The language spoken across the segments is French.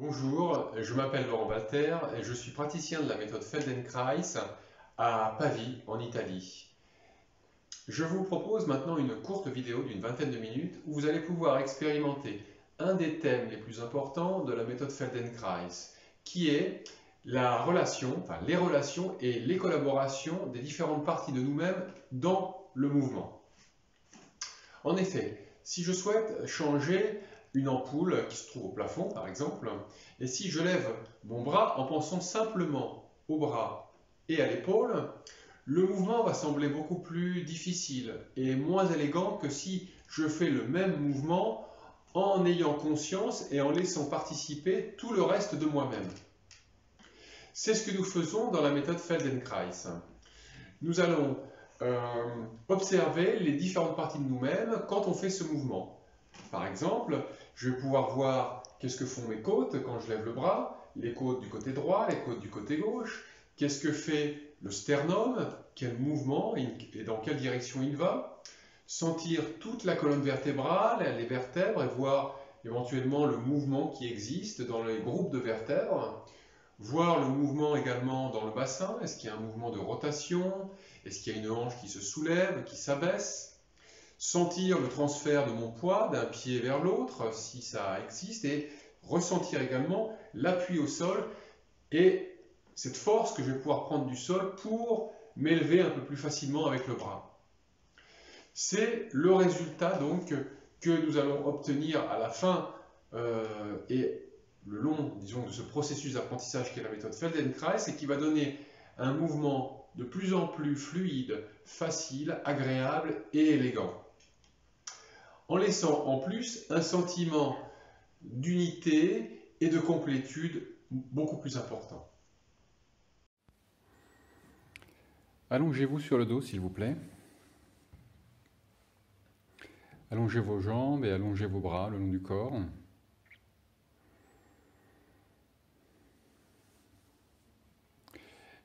Bonjour, je m'appelle Laurent Walter et je suis praticien de la méthode Feldenkrais à Pavie, en Italie. Je vous propose maintenant une courte vidéo d'une vingtaine de minutes où vous allez pouvoir expérimenter un des thèmes les plus importants de la méthode Feldenkrais, qui est la relation, les relations et les collaborations des différentes parties de nous-mêmes dans le mouvement. En effet, si je souhaite changer une ampoule qui se trouve au plafond, par exemple, et si je lève mon bras en pensant simplement au bras et à l'épaule, le mouvement va sembler beaucoup plus difficile et moins élégant que si je fais le même mouvement en ayant conscience et en laissant participer tout le reste de moi-même. C'est ce que nous faisons dans la méthode Feldenkrais. Nous allons observer les différentes parties de nous-mêmes quand on fait ce mouvement. Par exemple, je vais pouvoir voir qu'est-ce que font mes côtes quand je lève le bras, les côtes du côté droit, les côtes du côté gauche, qu'est-ce que fait le sternum, quel mouvement et dans quelle direction il va, sentir toute la colonne vertébrale, les vertèbres et voir éventuellement le mouvement qui existe dans les groupes de vertèbres, voir le mouvement également dans le bassin, est-ce qu'il y a un mouvement de rotation, est-ce qu'il y a une hanche qui se soulève, qui s'abaisse, sentir le transfert de mon poids d'un pied vers l'autre, si ça existe, et ressentir également l'appui au sol et cette force que je vais pouvoir prendre du sol pour m'élever un peu plus facilement avec le bras. C'est le résultat donc que nous allons obtenir à la fin et le long, disons, de ce processus d'apprentissage qui est la méthode Feldenkrais et qui va donner un mouvement de plus en plus fluide, facile, agréable et élégant, en laissant en plus un sentiment d'unité et de complétude beaucoup plus important. Allongez-vous sur le dos, s'il vous plaît. Allongez vos jambes et allongez vos bras le long du corps.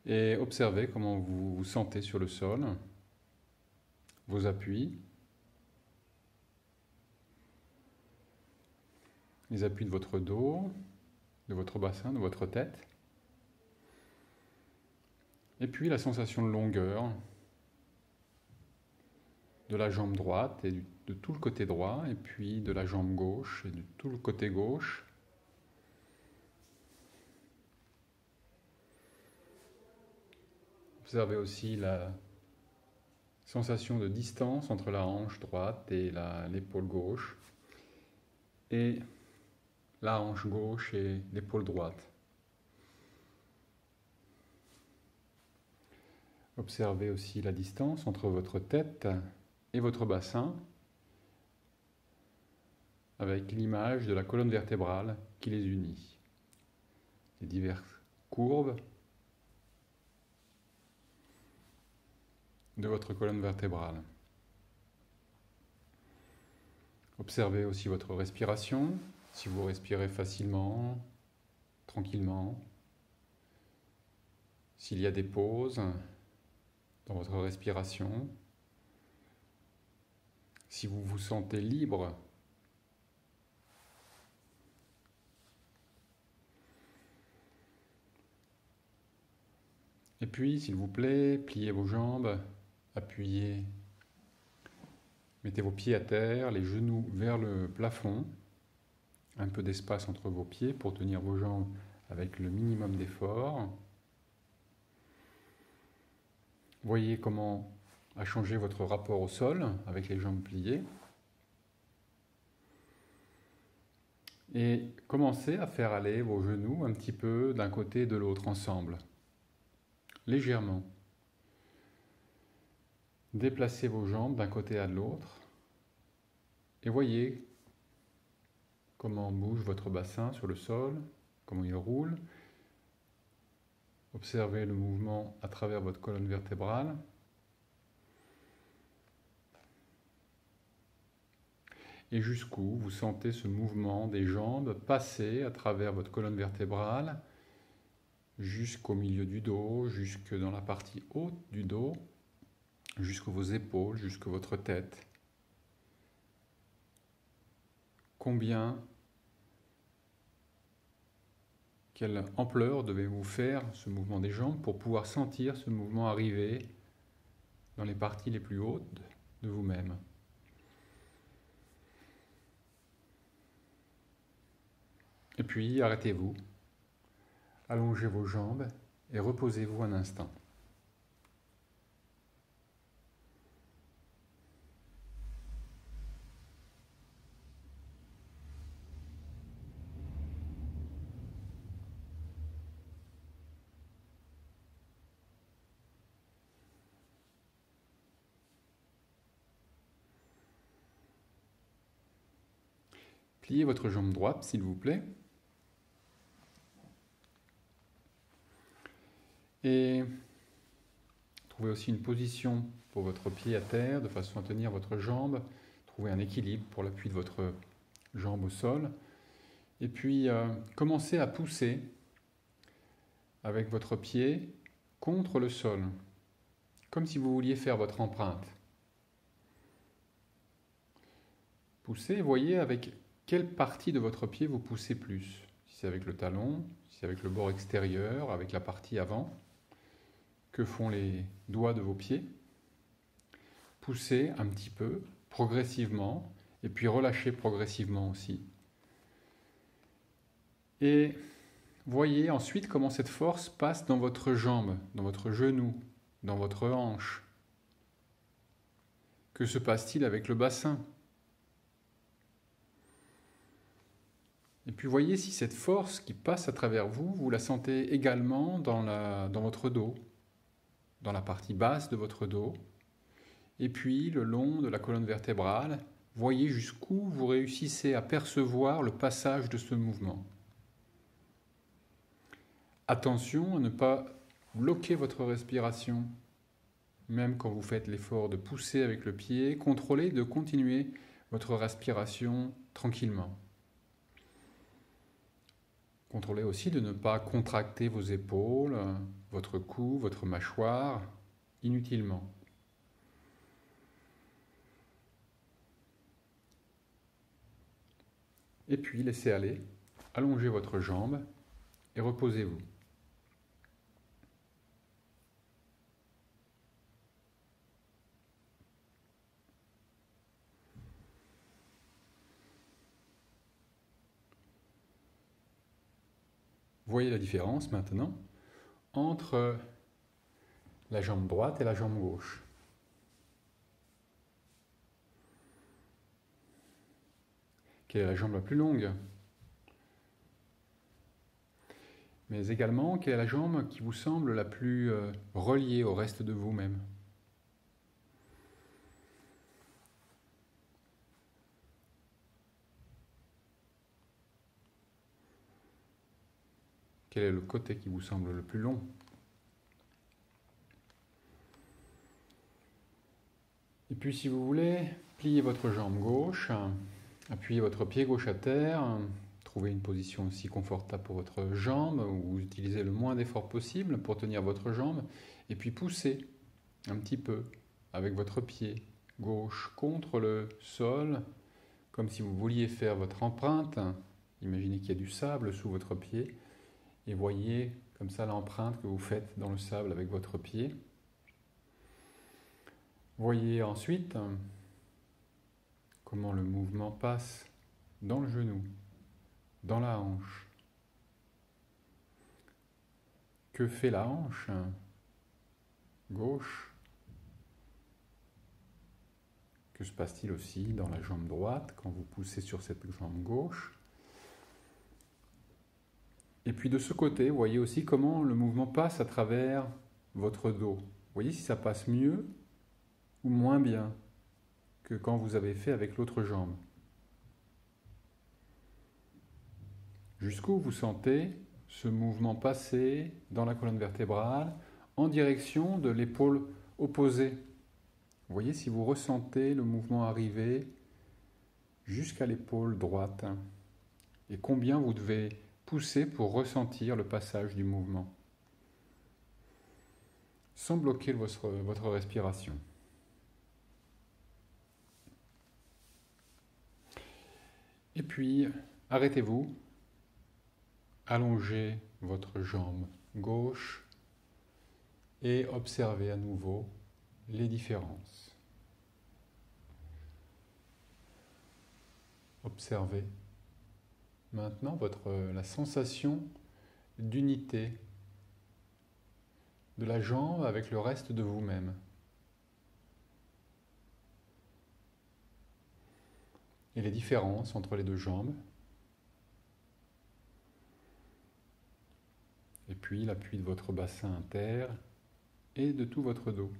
Et observez comment vous vous sentez sur le sol, vos appuis, les appuis de votre dos, de votre bassin, de votre tête. Et puis la sensation de longueur de la jambe droite et de tout le côté droit, et puis de la jambe gauche et de tout le côté gauche. Observez aussi la sensation de distance entre la hanche droite et l'épaule gauche, et la hanche gauche et l'épaule droite. Observez aussi la distance entre votre tête et votre bassin, avec l'image de la colonne vertébrale qui les unit. Les diverses courbes de votre colonne vertébrale. Observez aussi votre respiration, si vous respirez facilement, tranquillement, s'il y a des pauses dans votre respiration, si vous vous sentez libre. Et puis, s'il vous plaît, pliez vos jambes, appuyez, mettez vos pieds à terre, les genoux vers le plafond, un peu d'espace entre vos pieds pour tenir vos jambes avec le minimum d'effort. Voyez comment a changé votre rapport au sol avec les jambes pliées. Et commencez à faire aller vos genoux un petit peu d'un côté et de l'autre ensemble, légèrement. Déplacez vos jambes d'un côté à l'autre et voyez comment bouge votre bassin sur le sol, comment il roule. Observez le mouvement à travers votre colonne vertébrale. Et jusqu'où vous sentez ce mouvement des jambes passer à travers votre colonne vertébrale, jusqu'au milieu du dos, jusque dans la partie haute du dos, jusqu'à vos épaules, jusqu'à votre tête. Combien quelle ampleur devez-vous faire ce mouvement des jambes pour pouvoir sentir ce mouvement arriver dans les parties les plus hautes de vous-même. Et puis arrêtez-vous, allongez vos jambes et reposez-vous un instant. Pliez votre jambe droite, s'il vous plaît. Et trouvez aussi une position pour votre pied à terre, de façon à tenir votre jambe. Trouvez un équilibre pour l'appui de votre jambe au sol. Et puis, commencez à pousser avec votre pied contre le sol, comme si vous vouliez faire votre empreinte. Poussez, voyez avec quelle partie de votre pied vous poussez plus. Si c'est avec le talon, si c'est avec le bord extérieur, avec la partie avant. Que font les doigts de vos pieds? Poussez un petit peu, progressivement, et puis relâchez progressivement aussi. Et voyez ensuite comment cette force passe dans votre jambe, dans votre genou, dans votre hanche. Que se passe-t-il avec le bassin? Et puis voyez si cette force qui passe à travers vous, vous la sentez également dans votre dos, dans la partie basse de votre dos, et puis le long de la colonne vertébrale, voyez jusqu'où vous réussissez à percevoir le passage de ce mouvement. Attention à ne pas bloquer votre respiration, même quand vous faites l'effort de pousser avec le pied, contrôlez de continuer votre respiration tranquillement. Contrôlez aussi de ne pas contracter vos épaules, votre cou, votre mâchoire, inutilement. Et puis laissez aller, allongez votre jambe et reposez-vous. Voyez la différence maintenant entre la jambe droite et la jambe gauche. Quelle est la jambe la plus longue? Mais également, quelle est la jambe qui vous semble la plus reliée au reste de vous-même? Quel est le côté qui vous semble le plus long? Et puis si vous voulez, pliez votre jambe gauche, appuyez votre pied gauche à terre, trouvez une position aussi confortable pour votre jambe, où vous utilisez le moins d'effort possible pour tenir votre jambe, et puis poussez un petit peu avec votre pied gauche contre le sol, comme si vous vouliez faire votre empreinte. Imaginez qu'il y a du sable sous votre pied, et voyez comme ça l'empreinte que vous faites dans le sable avec votre pied. Voyez ensuite comment le mouvement passe dans le genou, dans la hanche. Que fait la hanche gauche? Que se passe-t-il aussi dans la jambe droite quand vous poussez sur cette jambe gauche? Et puis de ce côté, voyez aussi comment le mouvement passe à travers votre dos. Voyez si ça passe mieux ou moins bien que quand vous avez fait avec l'autre jambe. Jusqu'où vous sentez ce mouvement passer dans la colonne vertébrale en direction de l'épaule opposée. Voyez si vous ressentez le mouvement arriver jusqu'à l'épaule droite et combien vous devez pousser pour ressentir le passage du mouvement sans bloquer votre respiration. Et puis, arrêtez-vous, allongez votre jambe gauche et observez à nouveau les différences. Observez maintenant la sensation d'unité de la jambe avec le reste de vous-même. Et les différences entre les deux jambes. Et puis l'appui de votre bassin inter et de tout votre dos.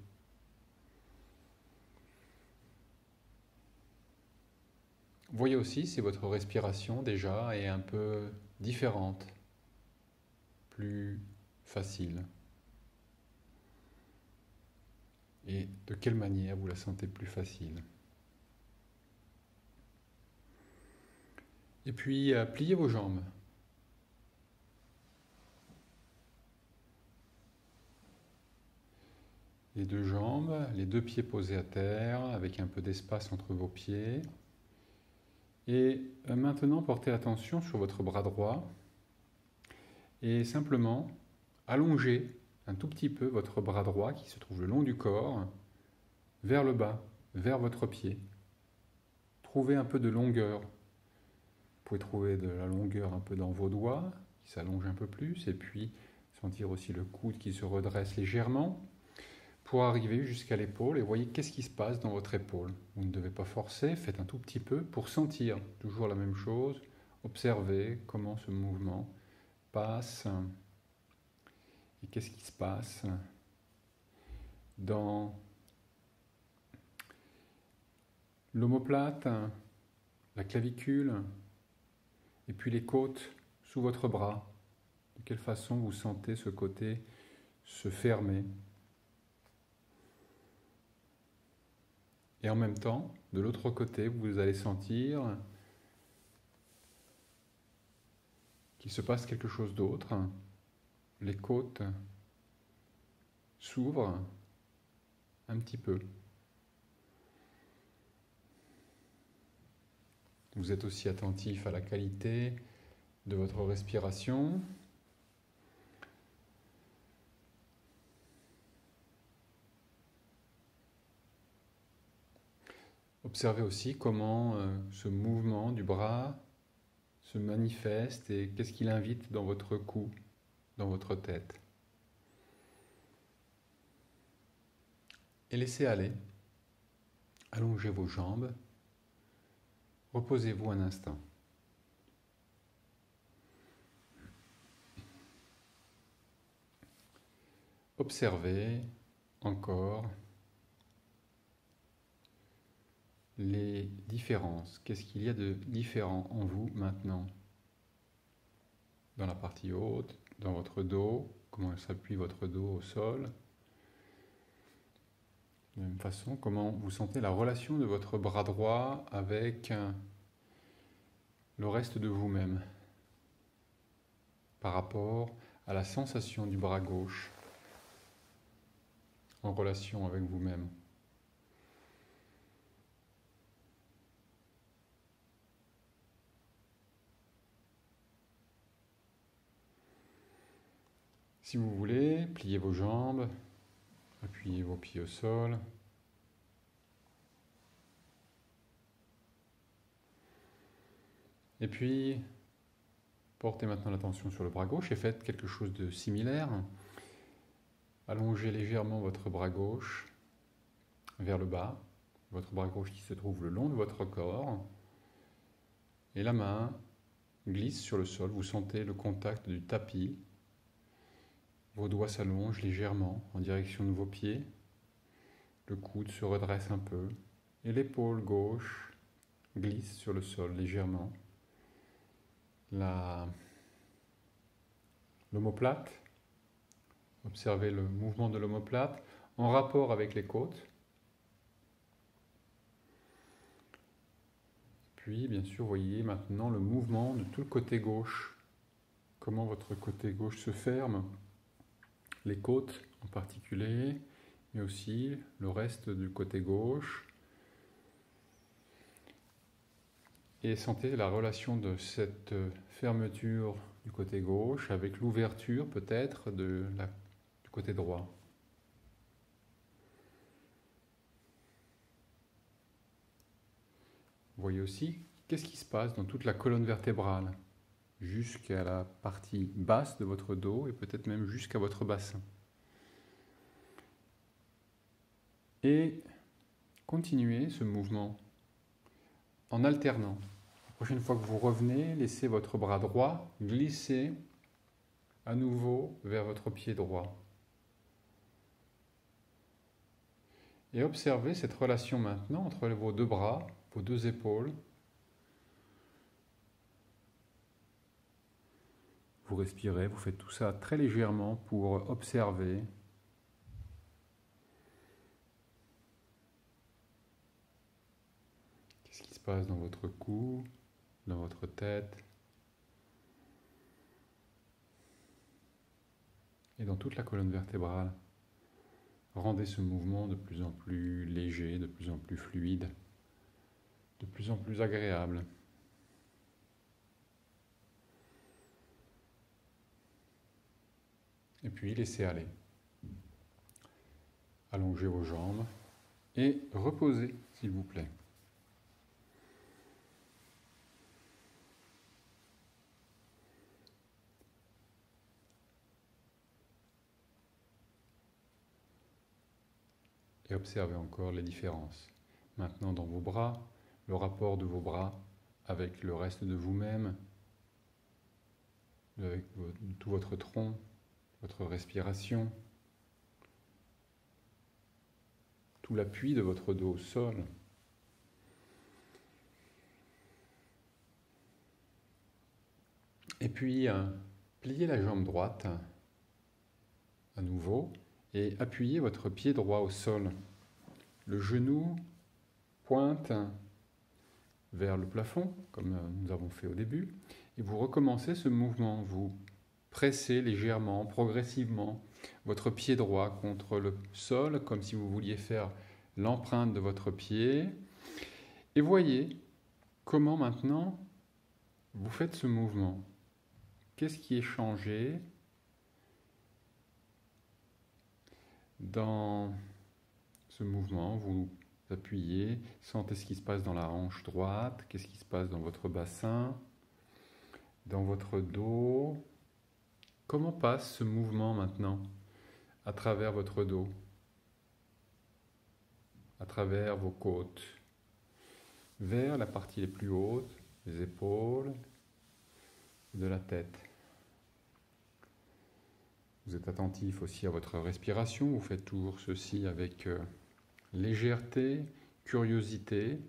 Voyez aussi si votre respiration déjà est un peu différente, plus facile. Et de quelle manière vous la sentez plus facile. Et puis pliez vos jambes. Les deux jambes, les deux pieds posés à terre, avec un peu d'espace entre vos pieds. Et maintenant, portez attention sur votre bras droit et simplement allongez un tout petit peu votre bras droit qui se trouve le long du corps vers le bas, vers votre pied. Trouvez un peu de longueur. Vous pouvez trouver de la longueur un peu dans vos doigts qui s'allongent un peu plus et puis sentir aussi le coude qui se redresse légèrement pour arriver jusqu'à l'épaule et voyez qu'est-ce qui se passe dans votre épaule. Vous ne devez pas forcer, faites un tout petit peu pour sentir toujours la même chose, observez comment ce mouvement passe et qu'est-ce qui se passe dans l'omoplate, la clavicule et puis les côtes sous votre bras. De quelle façon vous sentez ce côté se fermer. Et en même temps, de l'autre côté, vous allez sentir qu'il se passe quelque chose d'autre. Les côtes s'ouvrent un petit peu. Vous êtes aussi attentif à la qualité de votre respiration. Observez aussi comment ce mouvement du bras se manifeste et qu'est-ce qu'il invite dans votre cou, dans votre tête. Et laissez aller. Allongez vos jambes. Reposez-vous un instant. Observez encore les différences. Qu'est-ce qu'il y a de différent en vous maintenant? Dans la partie haute, dans votre dos, comment s'appuie votre dos au sol. De la même façon, comment vous sentez la relation de votre bras droit avec le reste de vous-même par rapport à la sensation du bras gauche en relation avec vous-même. Si vous voulez, pliez vos jambes, appuyez vos pieds au sol. Et puis, portez maintenant l'attention sur le bras gauche et faites quelque chose de similaire. Allongez légèrement votre bras gauche vers le bas, votre bras gauche qui se trouve le long de votre corps. Et la main glisse sur le sol, vous sentez le contact du tapis. Vos doigts s'allongent légèrement en direction de vos pieds. Le coude se redresse un peu et l'épaule gauche glisse sur le sol légèrement. L'omoplate, observez le mouvement de l'omoplate en rapport avec les côtes. Puis, bien sûr, voyez maintenant le mouvement de tout le côté gauche. Comment votre côté gauche se ferme. Les côtes en particulier, mais aussi le reste du côté gauche. Et sentez la relation de cette fermeture du côté gauche avec l'ouverture peut-être du côté droit. Vous voyez aussi qu'est-ce qui se passe dans toute la colonne vertébrale, jusqu'à la partie basse de votre dos et peut-être même jusqu'à votre bassin. Et continuez ce mouvement en alternant. La prochaine fois que vous revenez, laissez votre bras droit glisser à nouveau vers votre pied droit. Et observez cette relation maintenant entre vos deux bras, vos deux épaules. Vous respirez, vous faites tout ça très légèrement pour observer. Qu'est-ce qui se passe dans votre cou, dans votre tête et dans toute la colonne vertébrale. Rendez ce mouvement de plus en plus léger, de plus en plus fluide, de plus en plus agréable. Et puis laissez aller. Allongez vos jambes et reposez, s'il vous plaît. Et observez encore les différences. Maintenant dans vos bras, le rapport de vos bras avec le reste de vous-même, avec tout votre tronc, votre respiration, tout l'appui de votre dos au sol. Et puis, pliez la jambe droite à nouveau et appuyez votre pied droit au sol. Le genou pointe vers le plafond, comme nous avons fait au début, et vous recommencez ce mouvement. Vous pressez légèrement, progressivement, votre pied droit contre le sol, comme si vous vouliez faire l'empreinte de votre pied. Et voyez comment maintenant vous faites ce mouvement. Qu'est-ce qui est changé dans ce mouvement? Vous appuyez, sentez ce qui se passe dans la hanche droite, qu'est-ce qui se passe dans votre bassin, dans votre dos. Comment passe ce mouvement maintenant à travers votre dos, à travers vos côtes, vers la partie les plus hautes, les épaules, de la tête. Vous êtes attentif aussi à votre respiration, vous faites toujours ceci avec légèreté, curiosité.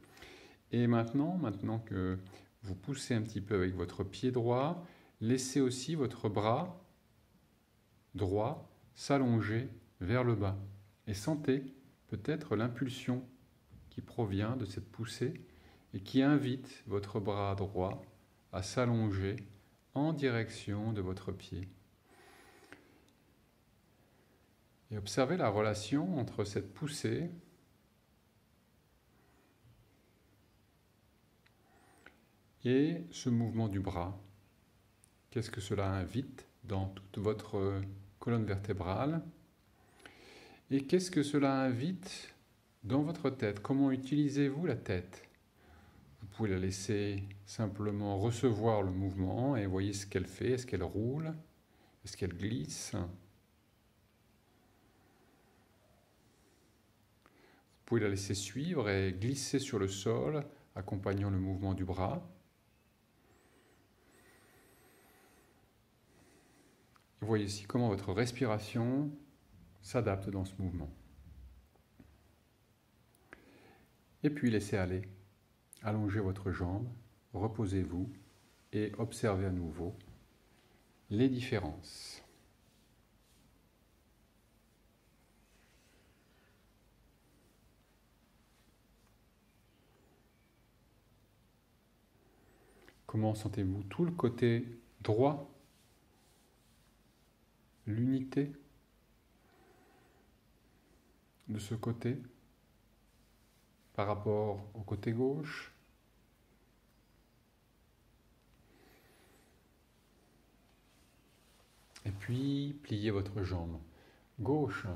Et maintenant que vous poussez un petit peu avec votre pied droit, laissez aussi votre bras droit s'allonger vers le bas. Et sentez peut-être l'impulsion qui provient de cette poussée et qui invite votre bras droit à s'allonger en direction de votre pied. Et observez la relation entre cette poussée et ce mouvement du bras. Qu'est-ce que cela invite dans toute votre colonne vertébrale? Et qu'est-ce que cela invite dans votre tête? Comment utilisez-vous la tête? Vous pouvez la laisser simplement recevoir le mouvement et voyez ce qu'elle fait. Est-ce qu'elle roule? Est-ce qu'elle glisse? Vous pouvez la laisser suivre et glisser sur le sol, accompagnant le mouvement du bras. Vous voyez ici comment votre respiration s'adapte dans ce mouvement. Et puis laissez aller. Allongez votre jambe, reposez-vous et observez à nouveau les différences. Comment sentez-vous tout le côté droit, l'unité de ce côté par rapport au côté gauche? Et puis, pliez votre jambe gauche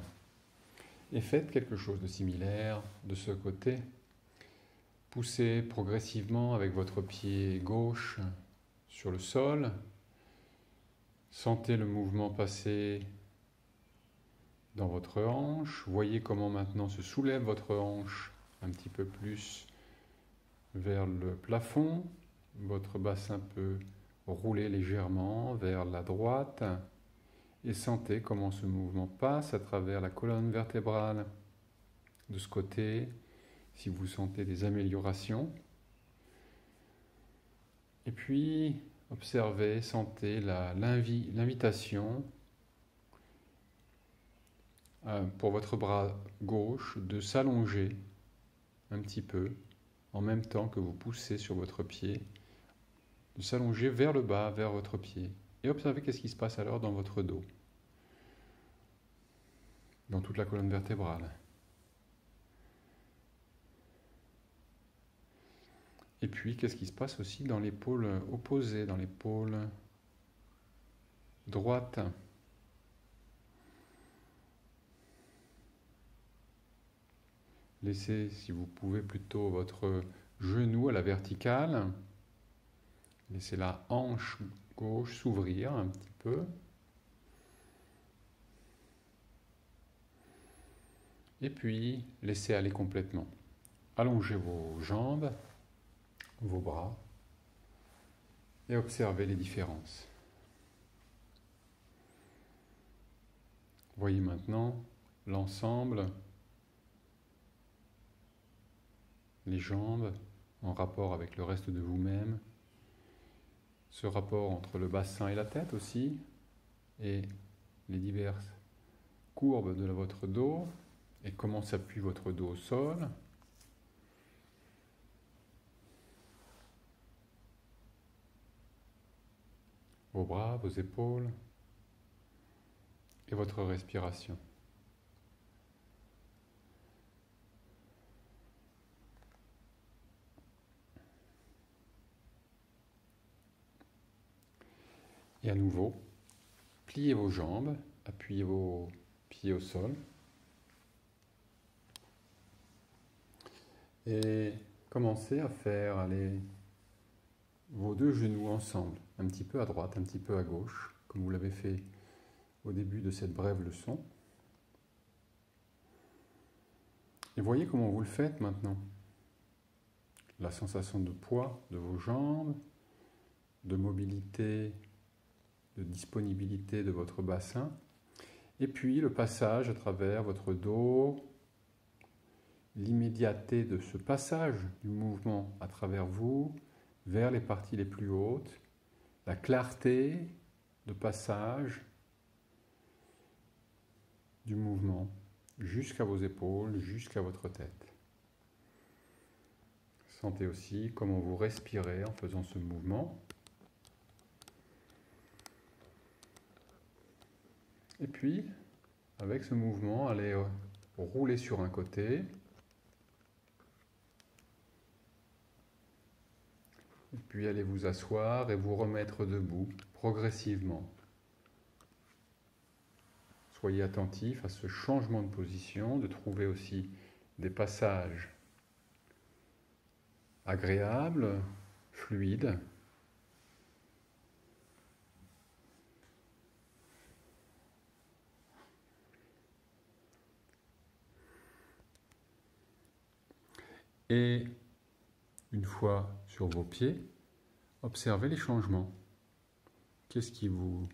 et faites quelque chose de similaire de ce côté. Poussez progressivement avec votre pied gauche sur le sol. Sentez le mouvement passer dans votre hanche. Voyez comment maintenant se soulève votre hanche un petit peu plus vers le plafond. Votre bassin peut rouler légèrement vers la droite. Et sentez comment ce mouvement passe à travers la colonne vertébrale. De ce côté, si vous sentez des améliorations. Et puis, observez, sentez l'invitation pour votre bras gauche de s'allonger un petit peu en même temps que vous poussez sur votre pied, de s'allonger vers le bas, vers votre pied. Et observez qu'est-ce qui se passe alors dans votre dos, dans toute la colonne vertébrale. Et puis, qu'est-ce qui se passe aussi dans l'épaule opposée, dans l'épaule droite? Laissez, si vous pouvez, plutôt votre genou à la verticale. Laissez la hanche gauche s'ouvrir un petit peu. Et puis, laissez aller complètement. Allongez vos jambes, vos bras, et observez les différences. Voyez maintenant l'ensemble, les jambes en rapport avec le reste de vous-même, ce rapport entre le bassin et la tête aussi, et les diverses courbes de votre dos, et comment s'appuie votre dos au sol. Vos bras, vos épaules, et votre respiration. Et à nouveau, pliez vos jambes, appuyez vos pieds au sol. Et commencez à faire aller vos deux genoux ensemble, un petit peu à droite, un petit peu à gauche, comme vous l'avez fait au début de cette brève leçon. Et voyez comment vous le faites maintenant. La sensation de poids de vos jambes, de mobilité, de disponibilité de votre bassin, et puis le passage à travers votre dos, l'immédiateté de ce passage du mouvement à travers vous, vers les parties les plus hautes, la clarté de passage du mouvement jusqu'à vos épaules, jusqu'à votre tête. Sentez aussi comment vous respirez en faisant ce mouvement. Et puis, avec ce mouvement, allez rouler sur un côté. Et puis allez vous asseoir et vous remettre debout progressivement. Soyez attentifs à ce changement de position, de trouver aussi des passages agréables, fluides. Et une fois sur vos pieds, observez les changements. Qu'est-ce que vous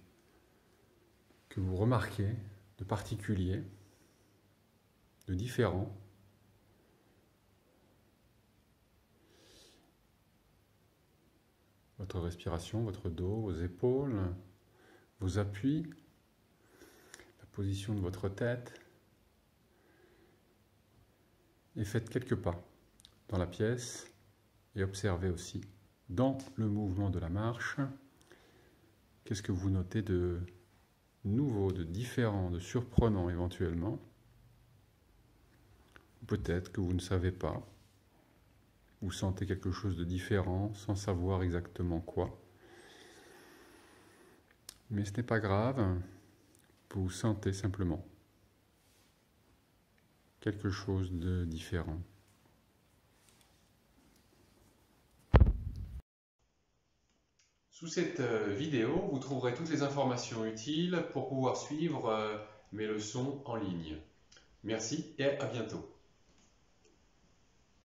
remarquez de particulier, de différent? Votre respiration, votre dos, vos épaules, vos appuis, la position de votre tête. Et faites quelques pas dans la pièce et observez aussi dans le mouvement de la marche, qu'est-ce que vous notez de nouveau, de différent, de surprenant éventuellement. Peut-être que vous ne savez pas, vous sentez quelque chose de différent sans savoir exactement quoi. Mais ce n'est pas grave, vous sentez simplement quelque chose de différent. Sous cette vidéo, vous trouverez toutes les informations utiles pour pouvoir suivre mes leçons en ligne. Merci et à bientôt.